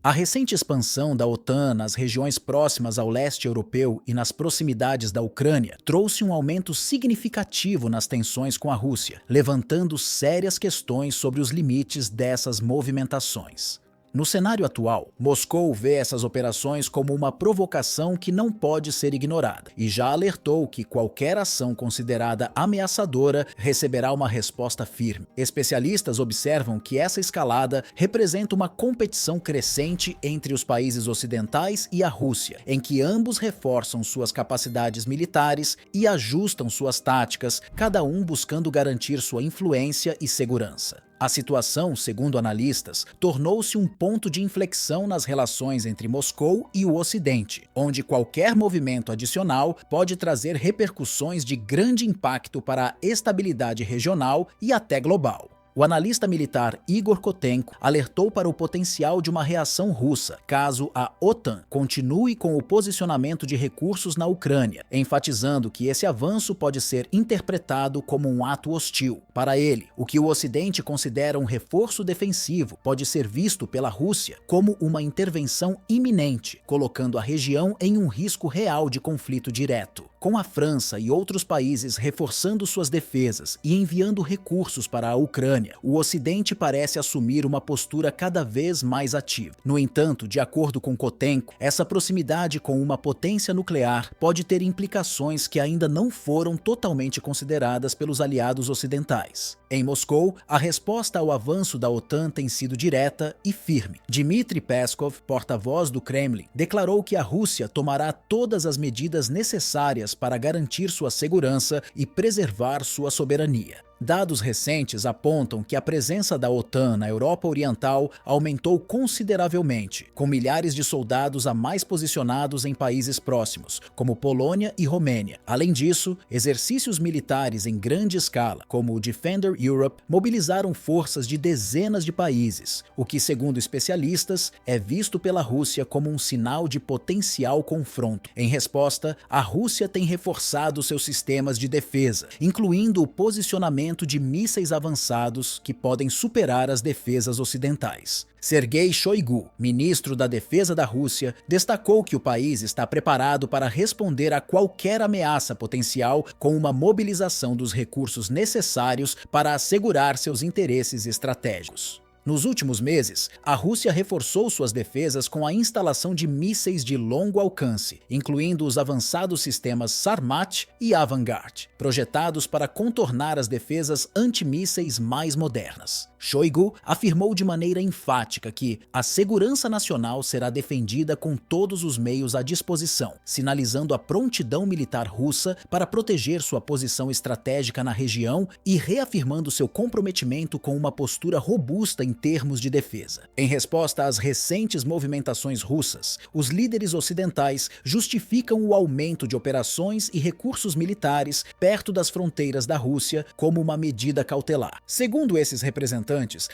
A recente expansão da OTAN nas regiões próximas ao leste europeu e nas proximidades da Ucrânia trouxe um aumento significativo nas tensões com a Rússia, levantando sérias questões sobre os limites dessas movimentações. No cenário atual, Moscou vê essas operações como uma provocação que não pode ser ignorada e já alertou que qualquer ação considerada ameaçadora receberá uma resposta firme. Especialistas observam que essa escalada representa uma competição crescente entre os países ocidentais e a Rússia, em que ambos reforçam suas capacidades militares e ajustam suas táticas, cada um buscando garantir sua influência e segurança. A situação, segundo analistas, tornou-se um ponto de inflexão nas relações entre Moscou e o Ocidente, onde qualquer movimento adicional pode trazer repercussões de grande impacto para a estabilidade regional e até global. O analista militar Igor Kotenko alertou para o potencial de uma reação russa, caso a OTAN continue com o posicionamento de recursos na Ucrânia, enfatizando que esse avanço pode ser interpretado como um ato hostil. Para ele, o que o Ocidente considera um reforço defensivo pode ser visto pela Rússia como uma intervenção iminente, colocando a região em um risco real de conflito direto. Com a França e outros países reforçando suas defesas e enviando recursos para a Ucrânia, o Ocidente parece assumir uma postura cada vez mais ativa. No entanto, de acordo com Kotenko, essa proximidade com uma potência nuclear pode ter implicações que ainda não foram totalmente consideradas pelos aliados ocidentais. Em Moscou, a resposta ao avanço da OTAN tem sido direta e firme. Dmitry Peskov, porta-voz do Kremlin, declarou que a Rússia tomará todas as medidas necessárias para garantir sua segurança e preservar sua soberania. Dados recentes apontam que a presença da OTAN na Europa Oriental aumentou consideravelmente, com milhares de soldados a mais posicionados em países próximos, como Polônia e Romênia. Além disso, exercícios militares em grande escala, como o Defender Europe, mobilizaram forças de dezenas de países, o que, segundo especialistas, é visto pela Rússia como um sinal de potencial confronto. Em resposta, a Rússia tem reforçado seus sistemas de defesa, incluindo o posicionamento de mísseis avançados que podem superar as defesas ocidentais. Sergei Shoigu, ministro da Defesa da Rússia, destacou que o país está preparado para responder a qualquer ameaça potencial com uma mobilização dos recursos necessários para assegurar seus interesses estratégicos. Nos últimos meses, a Rússia reforçou suas defesas com a instalação de mísseis de longo alcance, incluindo os avançados sistemas Sarmat e Avangard, projetados para contornar as defesas antimísseis mais modernas. Shoigu afirmou de maneira enfática que a segurança nacional será defendida com todos os meios à disposição, sinalizando a prontidão militar russa para proteger sua posição estratégica na região e reafirmando seu comprometimento com uma postura robusta em termos de defesa. Em resposta às recentes movimentações russas, os líderes ocidentais justificam o aumento de operações e recursos militares perto das fronteiras da Rússia como uma medida cautelar. Segundo esses representantes,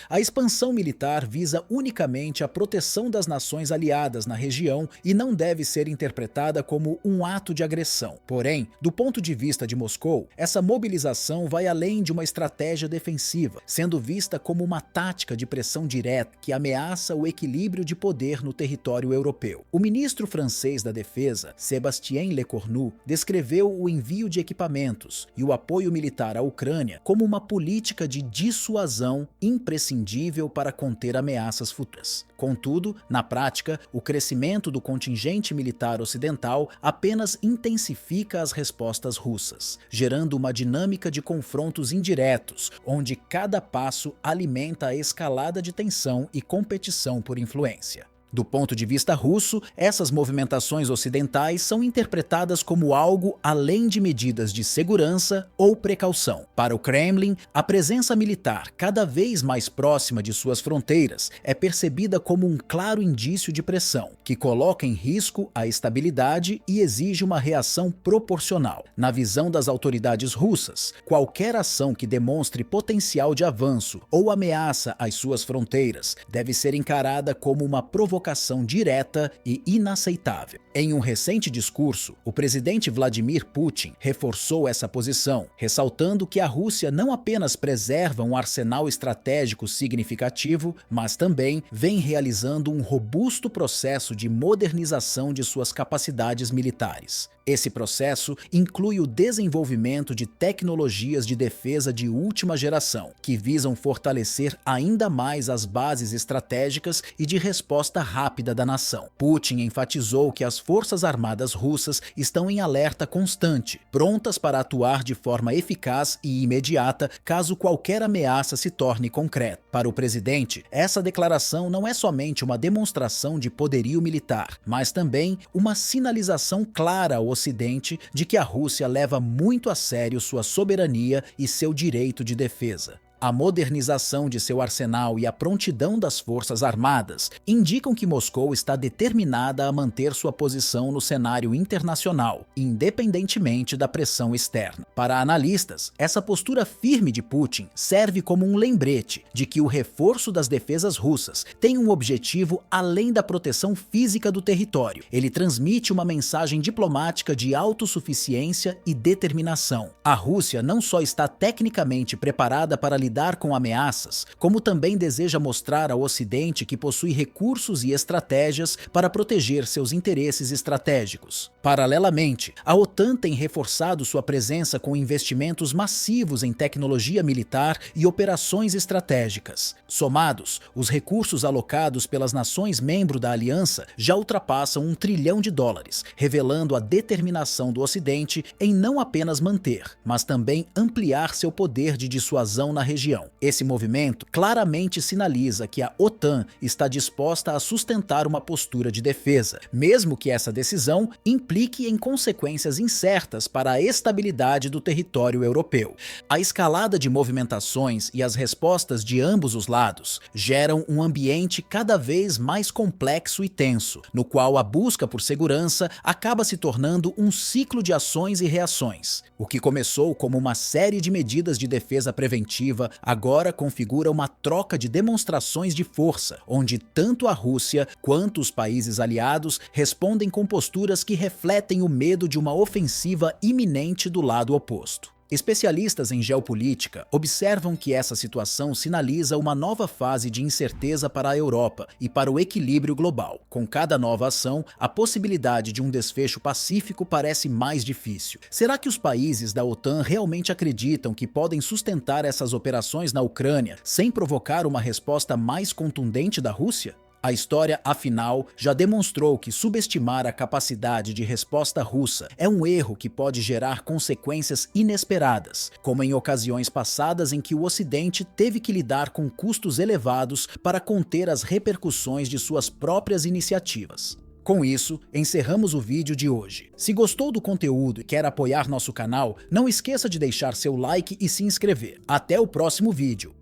a expansão militar visa unicamente a proteção das nações aliadas na região e não deve ser interpretada como um ato de agressão. Porém, do ponto de vista de Moscou, essa mobilização vai além de uma estratégia defensiva, sendo vista como uma tática de pressão direta que ameaça o equilíbrio de poder no território europeu. O ministro francês da Defesa, Sébastien Lecornu, descreveu o envio de equipamentos e o apoio militar à Ucrânia como uma política de dissuasão imprescindível para conter ameaças futuras. Contudo, na prática, o crescimento do contingente militar ocidental apenas intensifica as respostas russas, gerando uma dinâmica de confrontos indiretos, onde cada passo alimenta a escalada de tensão e competição por influência. Do ponto de vista russo, essas movimentações ocidentais são interpretadas como algo além de medidas de segurança ou precaução. Para o Kremlin, a presença militar cada vez mais próxima de suas fronteiras é percebida como um claro indício de pressão, que coloca em risco a estabilidade e exige uma reação proporcional. Na visão das autoridades russas, qualquer ação que demonstre potencial de avanço ou ameaça às suas fronteiras deve ser encarada como uma provocação provocação direta e inaceitável. Em um recente discurso, o presidente Vladimir Putin reforçou essa posição, ressaltando que a Rússia não apenas preserva um arsenal estratégico significativo, mas também vem realizando um robusto processo de modernização de suas capacidades militares. Esse processo inclui o desenvolvimento de tecnologias de defesa de última geração, que visam fortalecer ainda mais as bases estratégicas e de resposta rápida da nação. Putin enfatizou que as Forças Armadas russas estão em alerta constante, prontas para atuar de forma eficaz e imediata caso qualquer ameaça se torne concreta. Para o presidente, essa declaração não é somente uma demonstração de poderio militar, mas também uma sinalização clara ao Ocidente de que a Rússia leva muito a sério sua soberania e seu direito de defesa. A modernização de seu arsenal e a prontidão das Forças Armadas indicam que Moscou está determinada a manter sua posição no cenário internacional, independentemente da pressão externa. Para analistas, essa postura firme de Putin serve como um lembrete de que o reforço das defesas russas tem um objetivo além da proteção física do território. Ele transmite uma mensagem diplomática de autossuficiência e determinação. A Rússia não só está tecnicamente preparada para lidar com ameaças, como também deseja mostrar ao Ocidente que possui recursos e estratégias para proteger seus interesses estratégicos. Paralelamente, a OTAN tem reforçado sua presença com investimentos massivos em tecnologia militar e operações estratégicas. Somados, os recursos alocados pelas nações membros da aliança já ultrapassam US$ 1 trilhão, revelando a determinação do Ocidente em não apenas manter, mas também ampliar seu poder de dissuasão na região. Esse movimento claramente sinaliza que a OTAN está disposta a sustentar uma postura de defesa, mesmo que essa decisão implique em consequências incertas para a estabilidade do território europeu. A escalada de movimentações e as respostas de ambos os lados geram um ambiente cada vez mais complexo e tenso, no qual a busca por segurança acaba se tornando um ciclo de ações e reações. O que começou como uma série de medidas de defesa preventiva agora configura uma troca de demonstrações de força, onde tanto a Rússia quanto os países aliados respondem com posturas que refletem o medo de uma ofensiva iminente do lado oposto. Especialistas em geopolítica observam que essa situação sinaliza uma nova fase de incerteza para a Europa e para o equilíbrio global. Com cada nova ação, a possibilidade de um desfecho pacífico parece mais difícil. Será que os países da OTAN realmente acreditam que podem sustentar essas operações na Ucrânia sem provocar uma resposta mais contundente da Rússia? A história, afinal, já demonstrou que subestimar a capacidade de resposta russa é um erro que pode gerar consequências inesperadas, como em ocasiões passadas em que o Ocidente teve que lidar com custos elevados para conter as repercussões de suas próprias iniciativas. Com isso, encerramos o vídeo de hoje. Se gostou do conteúdo e quer apoiar nosso canal, não esqueça de deixar seu like e se inscrever. Até o próximo vídeo.